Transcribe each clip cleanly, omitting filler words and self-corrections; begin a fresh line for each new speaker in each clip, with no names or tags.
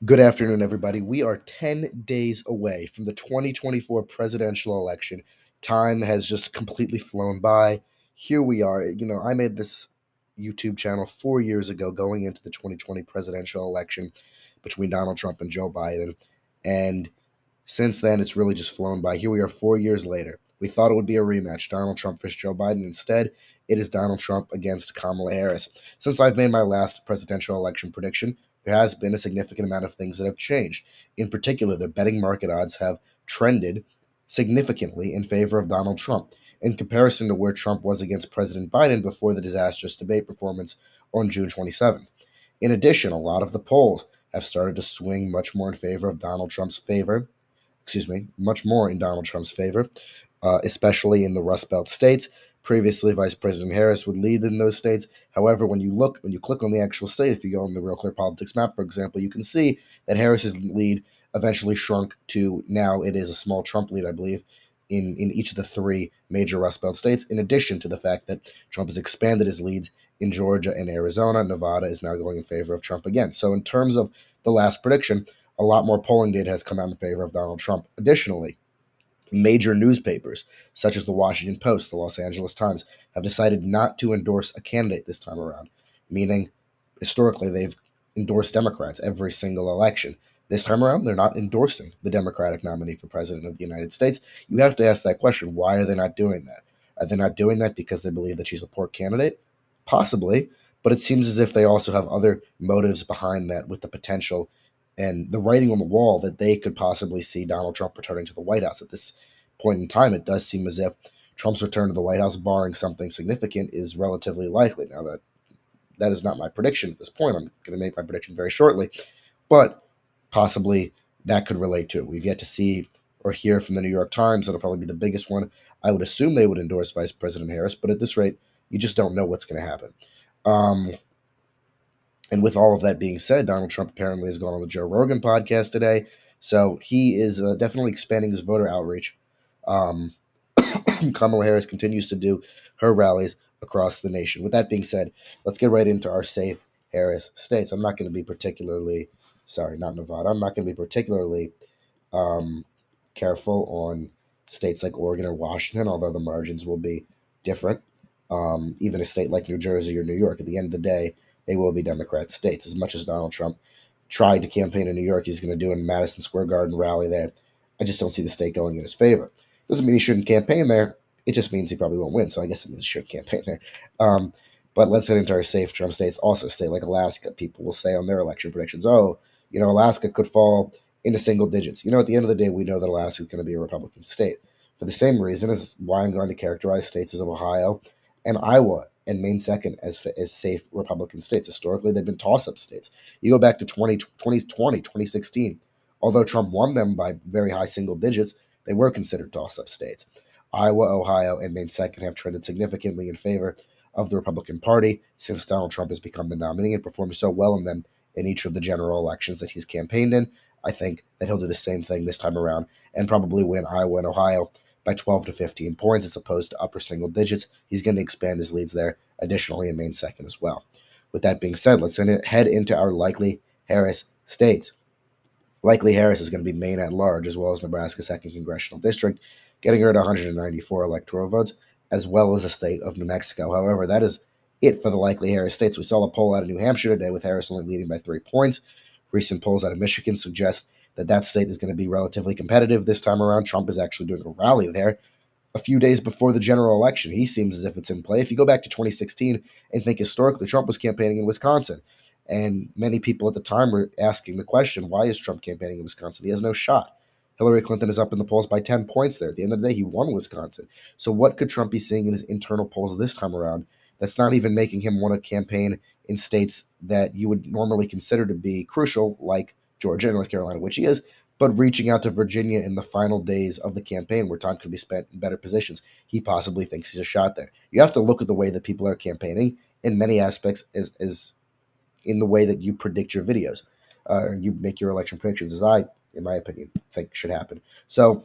Good afternoon, everybody. We are 10 days away from the 2024 presidential election. Time has just completely flown by. Here we are. I made this YouTube channel 4 years ago going into the 2020 presidential election between Donald Trump and Joe Biden. And since then, it's really just flown by. Here we are 4 years later. We thought it would be a rematch, Donald Trump versus Joe Biden. Instead, it is Donald Trump against Kamala Harris. Since I've made my last presidential election prediction, there has been a significant amount of things that have changed. In particular, the betting market odds have trended significantly in favor of Donald Trump in comparison to where Trump was against President Biden before the disastrous debate performance on June 27th. In addition, a lot of the polls have started to swing much more in favor of Donald Trump's favor, much more in Donald Trump's favor, especially in the Rust Belt states. Previously, Vice President Harris would lead in those states. However, when you click on the actual state, if you go on the Real Clear Politics map, for example, you can see that Harris's lead eventually shrunk to now it is a small Trump lead, I believe, in each of the three major Rust Belt states, in addition to the fact that Trump has expanded his leads in Georgia and Arizona. Nevada is now going in favor of Trump again. So in terms of the last prediction, a lot more polling data has come out in favor of Donald Trump. Additionally, major newspapers, such as the Washington Post, the Los Angeles Times, have decided not to endorse a candidate this time around, meaning historically they've endorsed Democrats every single election. This time around, they're not endorsing the Democratic nominee for President of the United States. You have to ask that question, why are they not doing that? Are they not doing that because they believe that she's a poor candidate? Possibly, but it seems as if they also have other motives behind that with the potential and the writing on the wall that they could possibly see Donald Trump returning to the White House. At this point in time, it does seem as if Trump's return to the White House, barring something significant, is relatively likely. Now, that is not my prediction at this point. I'm going to make my prediction very shortly, but possibly that could relate to it. We've yet to see or hear from the New York Times. That'll probably be the biggest one. I would assume they would endorse Vice President Harris, but at this rate, you just don't know what's going to happen. And with all of that being said, Donald Trump apparently has gone on the Joe Rogan podcast today. So he is definitely expanding his voter outreach. Um, Kamala Harris continues to do her rallies across the nation. With that being said, let's get right into our safe Harris states. I'm not going to be particularly, sorry, not Nevada. I'm not going to be particularly um, careful on states like Oregon or Washington, although the margins will be different. Even a state like New Jersey or New York, at the end of the day, they will be Democrat states. As much as Donald Trump tried to campaign in New York, he's going to do a Madison Square Garden rally there. I just don't see the state going in his favor. Doesn't mean he shouldn't campaign there. It just means he probably won't win. So I guess it means he should campaign there. Um, but let's head into our safe Trump states. Also, a state like Alaska, people will say on their election predictions, oh, Alaska could fall into single digits. At the end of the day, we know that Alaska is going to be a Republican state. For the same reason as why I'm going to characterize states as Ohio and Iowa and Maine second as safe Republican states. Historically, they've been toss-up states. You go back to 2016, although Trump won them by very high single digits, they were considered toss-up states. Iowa, Ohio, and Maine second have trended significantly in favor of the Republican Party since Donald Trump has become the nominee and performed so well in them in each of the general elections that he's campaigned in. I think that he'll do the same thing this time around and probably win Iowa and Ohio by 12 to 15 points as opposed to upper single digits. He's going to expand his leads there, additionally in Maine second as well. With that being said, let's head into our likely Harris states. Likely Harris is going to be Maine at large, as well as Nebraska's 2nd Congressional District, getting her to 194 electoral votes, as well as the state of New Mexico. However, that is it for the likely Harris states. We saw a poll out of New Hampshire today with Harris only leading by 3 points. Recent polls out of Michigan suggest that state is going to be relatively competitive this time around. Trump is actually doing a rally there a few days before the general election. He seems as if it's in play. If you go back to 2016 and think historically, Trump was campaigning in Wisconsin. And many people at the time were asking the question, why is Trump campaigning in Wisconsin? He has no shot. Hillary Clinton is up in the polls by 10 points there. At the end of the day, he won Wisconsin. So what could Trump be seeing in his internal polls this time around that's not even making him want to campaign in states that you would normally consider to be crucial, like Georgia and North Carolina, which he is, but reaching out to Virginia in the final days of the campaign where time could be spent in better positions? He possibly thinks he's a shot there. You have to look at the way that people are campaigning in many aspects as in the way that you predict your videos. You make your election predictions, as I, in my opinion, think should happen. So,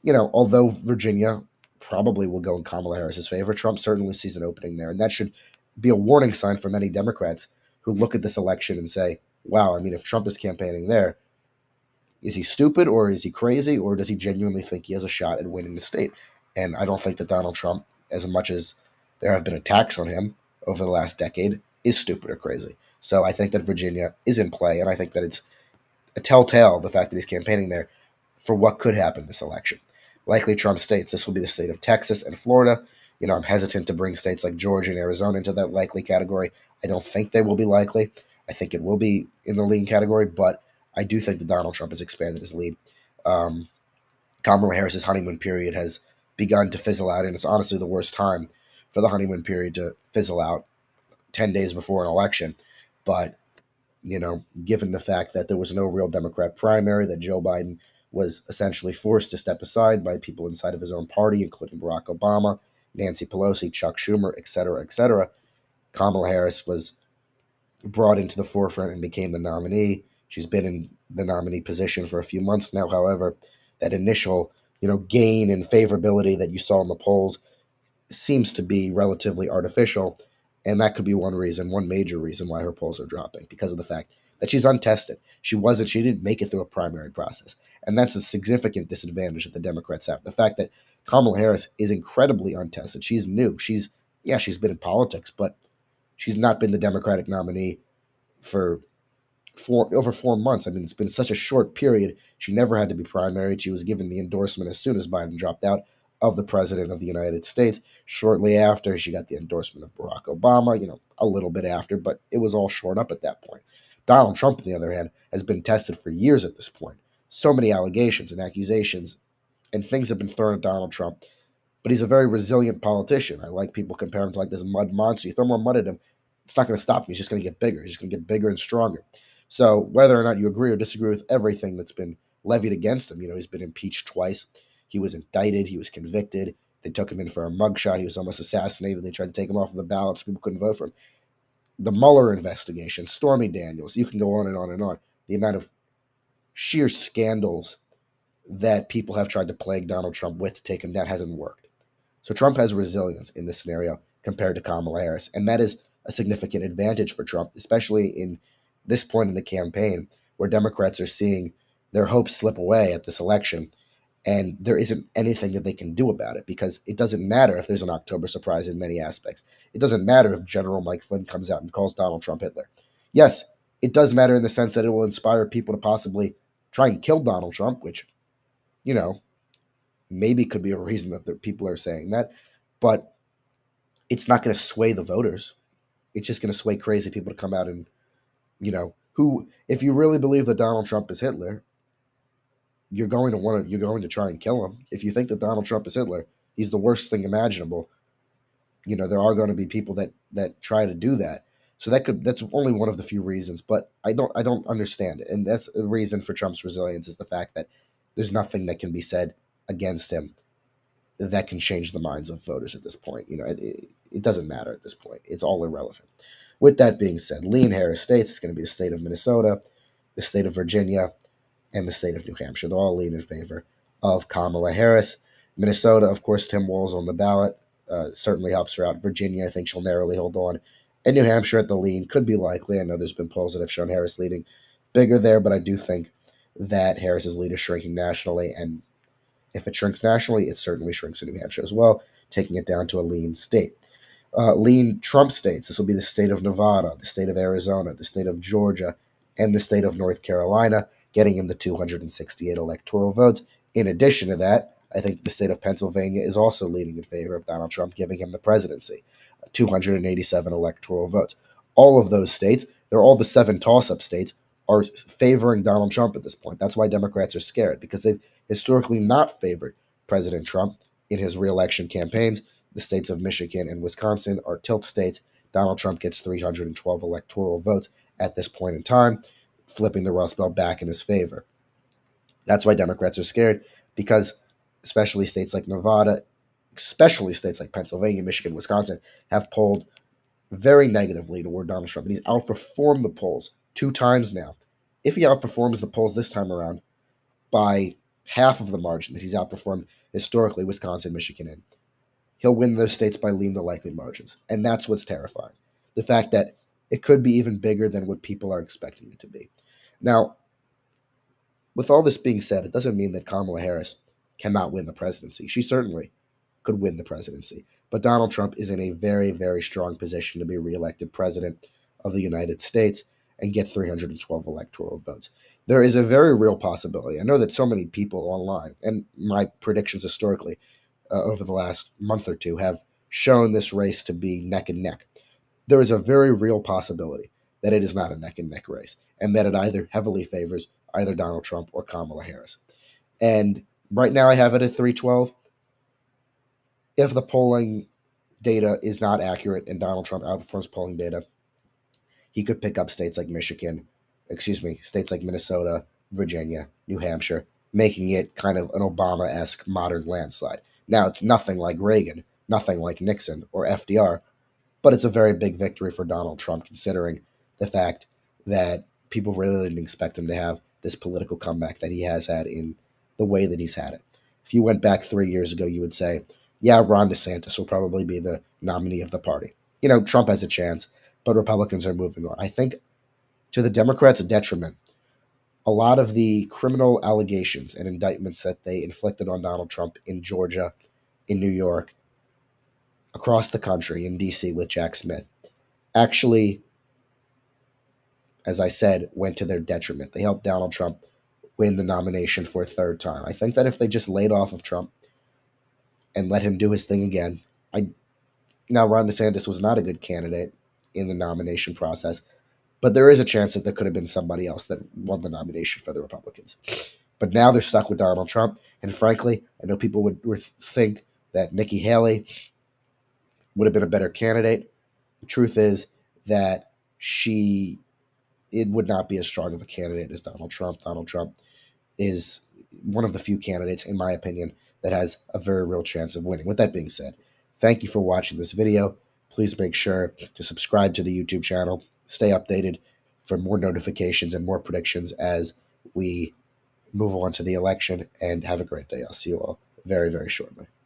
although Virginia probably will go in Kamala Harris's favor, Trump certainly sees an opening there. And that should be a warning sign for many Democrats who look at this election and say, wow, I mean, if Trump is campaigning there, is he stupid or is he crazy or does he genuinely think he has a shot at winning the state? And I don't think that Donald Trump, as much as there have been attacks on him over the last decade, is stupid or crazy. So I think that Virginia is in play, and I think that it's a telltale, the fact that he's campaigning there, for what could happen this election. Likely Trump states, this will be the state of Texas and Florida. I'm hesitant to bring states like Georgia and Arizona into that likely category. I don't think they will be likely. I think it will be in the lean category, but I do think that Donald Trump has expanded his lead. Um, Kamala Harris's honeymoon period has begun to fizzle out, and it's honestly the worst time for the honeymoon period to fizzle out 10 days before an election. But given the fact that there was no real Democrat primary, that Joe Biden was essentially forced to step aside by people inside of his own party, including Barack Obama, Nancy Pelosi, Chuck Schumer, et cetera, et cetera. Kamala Harris was brought into the forefront and became the nominee. She's been in the nominee position for a few months now. However, that initial, gain in favorability that you saw in the polls seems to be relatively artificial. And that could be one reason, one major reason why her polls are dropping, because of the fact that she's untested. She didn't make it through a primary process. And that's a significant disadvantage that the Democrats have. The fact that Kamala Harris is incredibly untested. She's new. She's been in politics, but she's not been the Democratic nominee for over 4 months. I mean, it's been such a short period. She never had to be primaried. She was given the endorsement as soon as Biden dropped out of the president of the United States. Shortly after, she got the endorsement of Barack Obama, a little bit after, but it was all shored up at that point. Donald Trump, on the other hand, has been tested for years at this point. So many allegations and accusations and things have been thrown at Donald Trump, but he's a very resilient politician. I like people compare him to like this mud monster. You throw more mud at him, it's not going to stop him. He's just going to get bigger. He's just going to get bigger and stronger. So whether or not you agree or disagree with everything that's been levied against him, he's been impeached twice. He was indicted. He was convicted. They took him in for a mugshot. He was almost assassinated. They tried to take him off of the ballot so people couldn't vote for him. The Mueller investigation, Stormy Daniels, you can go on and on and on. The amount of sheer scandals that people have tried to plague Donald Trump with to take him down hasn't worked. So Trump has resilience in this scenario compared to Kamala Harris. And that is a significant advantage for Trump, especially in this point in the campaign where Democrats are seeing their hopes slip away at this election. And there isn't anything that they can do about it because it doesn't matter if there's an October surprise in many aspects. It doesn't matter if General Mike Flynn comes out and calls Donald Trump Hitler. Yes, it does matter in the sense that it will inspire people to possibly try and kill Donald Trump, which, maybe could be a reason that people are saying that. But it's not going to sway the voters. It's just going to sway crazy people to come out and, who, if you really believe that Donald Trump is Hitler, you're going to try and kill him. If you think that Donald Trump is Hitler, he's the worst thing imaginable. There are going to be people that try to do that. So that's only one of the few reasons, but I don't understand it. And that's a reason for Trump's resilience is the fact that there's nothing that can be said against him that can change the minds of voters at this point. It doesn't matter at this point. It's all irrelevant. With that being said, lean Harris states, it's going to be the state of Minnesota, the state of Virginia, and the state of New Hampshire. They'll all lean in favor of Kamala Harris. Minnesota, of course, Tim Walz on the ballot. Certainly helps her out. Virginia, I think she'll narrowly hold on. And New Hampshire at the lean could be likely. I know there's been polls that have shown Harris leading bigger there, but I do think that Harris's lead is shrinking nationally. And if it shrinks nationally, it certainly shrinks in New Hampshire as well, taking it down to a lean state. Lean Trump states. This will be the state of Nevada, the state of Arizona, the state of Georgia, and the state of North Carolina, getting him the 268 electoral votes. In addition to that, I think the state of Pennsylvania is also leaning in favor of Donald Trump, giving him the presidency, 287 electoral votes. All of those states, they're all the 7 toss-up states, are favoring Donald Trump at this point. That's why Democrats are scared, because they've historically not favored President Trump in his reelection campaigns. The states of Michigan and Wisconsin are tilt states. Donald Trump gets 312 electoral votes at this point in time, flipping the Rust Belt back in his favor. That's why Democrats are scared, because especially states like Nevada, especially states like Pennsylvania, Michigan, Wisconsin, have polled very negatively toward Donald Trump. And he's outperformed the polls 2 times now. If he outperforms the polls this time around by half of the margin that he's outperformed historically Wisconsin, Michigan in, he'll win those states by lean the likely margins. And that's what's terrifying. The fact that it could be even bigger than what people are expecting it to be. Now, with all this being said, it doesn't mean that Kamala Harris cannot win the presidency. She certainly could win the presidency. But Donald Trump is in a very, very strong position to be reelected president of the United States and get 312 electoral votes. There is a very real possibility. I know that so many people online, and my predictions historically over the last month or two, have shown this race to be neck and neck. There is a very real possibility that it is not a neck and neck race, and that it either heavily favors either Donald Trump or Kamala Harris. And right now I have it at 312. If the polling data is not accurate and Donald Trump outperforms polling data, he could pick up states like Minnesota, Virginia, New Hampshire, making it kind of an Obama esque modern landslide. Now, it's nothing like Reagan, nothing like Nixon or FDR, but it's a very big victory for Donald Trump, considering the fact that people really didn't expect him to have this political comeback that he has had in the way that he's had it. If you went back 3 years ago, you would say, yeah, Ron DeSantis will probably be the nominee of the party. Trump has a chance, but Republicans are moving on. I think to the Democrats' detriment, a lot of the criminal allegations and indictments that they inflicted on Donald Trump in Georgia, in New York, across the country, in D.C. with Jack Smith, actually, as I said, went to their detriment. They helped Donald Trump win the nomination for a third time. I think that if they just laid off of Trump and let him do his thing again, now Ron DeSantis was not a good candidate in the nomination process, but there is a chance that there could have been somebody else that won the nomination for the Republicans. But now they're stuck with Donald Trump, and frankly, I know people would think that Nikki Haley would have been a better candidate. The truth is that it would not be as strong of a candidate as Donald Trump. Donald Trump is one of the few candidates, in my opinion, that has a very real chance of winning. With that being said, thank you for watching this video. Please make sure to subscribe to the YouTube channel. Stay updated for more notifications and more predictions as we move on to the election, and have a great day. I'll see you all very, very shortly.